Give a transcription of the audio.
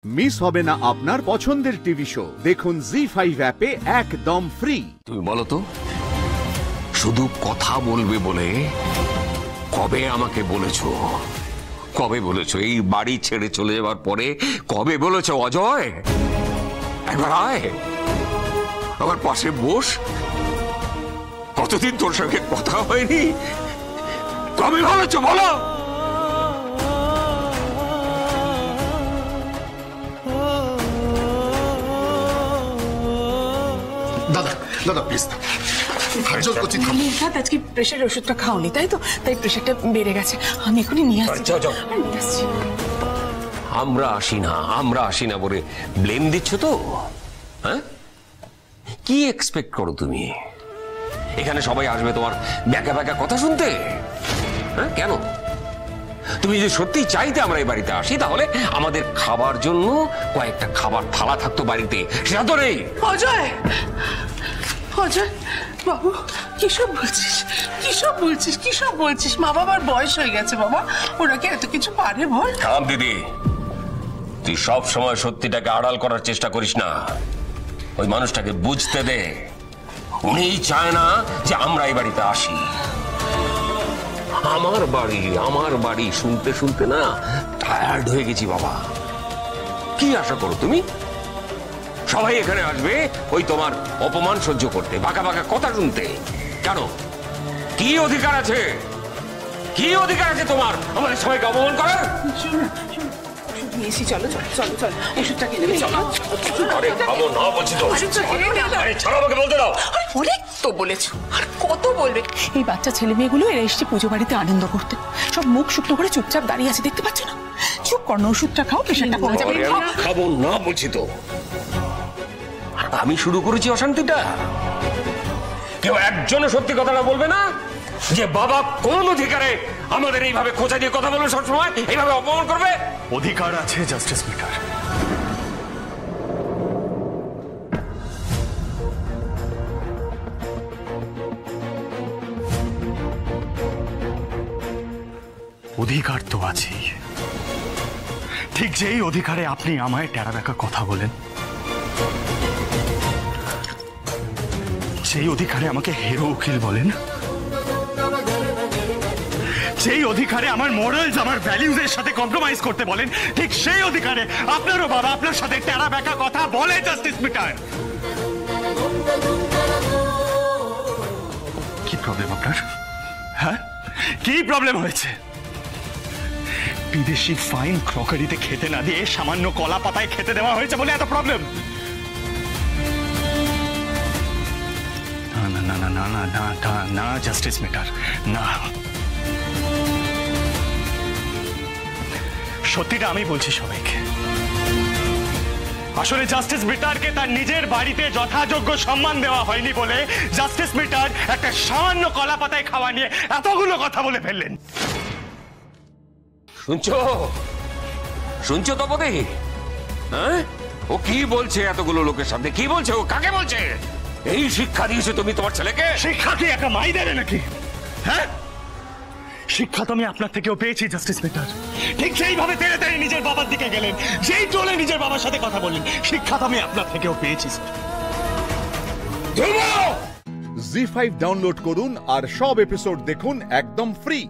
Miss হবে না আপনার পছন্দের টিভি শো। দেখুন জি5 অ্যাপে একদম ফ্রি। তুমি বলো তো, শুধু কথা বলবে বলে কবে আমাকে বলেছো? কবে বলেছো এই বাড়ি ছেড়ে চলে যাওয়ার পরে? কবে বলেছো অজয় একবার আয়, আমার পাশে বস? কতদিন তোর সঙ্গে কথা হয়নি? কবে বলেছো বলো? দাদা দাদা প্লিজ আজকে প্রেশারের ওষুধটা খাওনি তাই তো, তাই প্রেশারটা বেড়ে গেছে। আমি এখনই নিয়ে আসছি। আমরা আসি না বলে ব্লেম দিচ্ছ তো? হ্যাঁ, কি এক্সপেক্ট করো তুমি? এখানে সবাই আসবে তোমার ব্যাকা ব্যাকা কথা শুনতে? হ্যাঁ, কেন? তুমি যদি সত্যি চাইতে আমরা এই বাড়িতে আসি, তাহলে আমাদের খাবার জন্য কয়েকটা খাবার থালা থাকতো বাড়িতে, সেটা তো নেই। অজয়, অজয় বাবু, কিসব বলছিস? কিসব বলছিস? কিসব বলছিস? মা বাবার বয়স হয়ে গেছে বাবা, ওরা কি এত কিছু পারে বল? থাম দিদি, তুই সব সময় সত্যিটাকে আড়াল করার চেষ্টা করিস না। ওই মানুষটাকে বুঝতে দে, উনিই চায় না যে আমরা এই বাড়িতে আসি। আমার বাড়ি শুনতে শুনতে না টায়ার্ড হয়ে গেছি বাবা। কি আশা করো তুমি? সবাই এখানে আসবে ওই তোমার অপমান সহ্য করতে, বাঁকা বাঁকা কথা শুনতে। কেন? কি অধিকার আছে? কি অধিকার আছে তোমার আমাদের সবাইকে অপমান করার? চলো চলো চলো চলো, ওষুধটা কিনে চলো। আরে খাবো না বলছি তো। আরে ছাড়ো, আমাকে বলতে দাও। অনেক তো বলেছো, আর কত বলবে? এই বাচ্চা ছেলে মেয়েগুলো এরা এসছে পুজো বাড়িতে আনন্দ করতে, সব মুখ শুকনো করে চুপচাপ দাঁড়িয়ে আছে, দেখতে পাচ্ছ না? চুপ করো, ওষুধটা খাও, প্রেশারটা কমে যাবে। খাবো না বলছি তো। আমি শুরু করেছি অশান্তিটা? কেউ একজনও সত্যি কথাটা বলবে না যে বাবা কোন অধিকারে আমাদের এইভাবে খোঁচা দিয়ে কথা বলবে, সবসময় এইভাবে অপমান করবে? অধিকার আছে জাস্টিস মেকার। অধিকার তো আছেই, ঠিক যেই অধিকারে আপনি আমায় টেরা বেঁকা কথা বলেন, সেই অধিকারে আমাকে হিরো উকিল বলেন, সেই অধিকারে আমার মোরালস, আমার ভ্যালিউজের সাথে কম্প্রোমাইজ করতে বলেন, ঠিক সেই অধিকারে আপনারও বাবা আপনার সাথে টেরা বেঁকা কথা বলে জাস্টিস মিটার। কি প্রবলেম আপনার? হ্যাঁ, কি প্রবলেম হয়েছে? বিদেশি ফাইন ক্রকারিতে খেতে না দিয়ে সামান্য কলা পাতায় খেতে দেওয়া হয়েছে বলে এত প্রবলেম? না না না না না না না না জাস্টিস মেকার, না। সত্যিটা আমি বলছি সবাইকে, আসলে জাস্টিস মিটারকে তার নিজের বাড়িতে যথাযোগ্য সম্মান দেওয়া হয়নি বলে জাস্টিস মিটার একটা সামান্য কলা পাতায় খাওয়া নিয়ে এতগুলো কথা বলে ফেললেন। শুনছো তপদি? হ্যাঁ, ও কি বলছে এতগুলো লোকের সামনে? কি বলছে ও? কাকে বলছে? এই শিক্ষা দিয়েছো তুমি তোমার ছেলেকে? শিক্ষা কি একটা মাই দেবে নাকি? হ্যাঁ, শিক্ষা তো আমি আপনার থেকেও পেয়েছি জাস্টিস মিটার। ঠিক সেইভাবে তেড়ে তেড়ে নিজের বাবার দিকে গেলেন, যেই টোলে নিজের বাবার সাথে কথা বললেন, শিক্ষা তো আমি আপনার থেকেও পেয়েছি। জি5 ডাউনলোড করুন আর সব এপিসোড দেখুন একদম ফ্রি।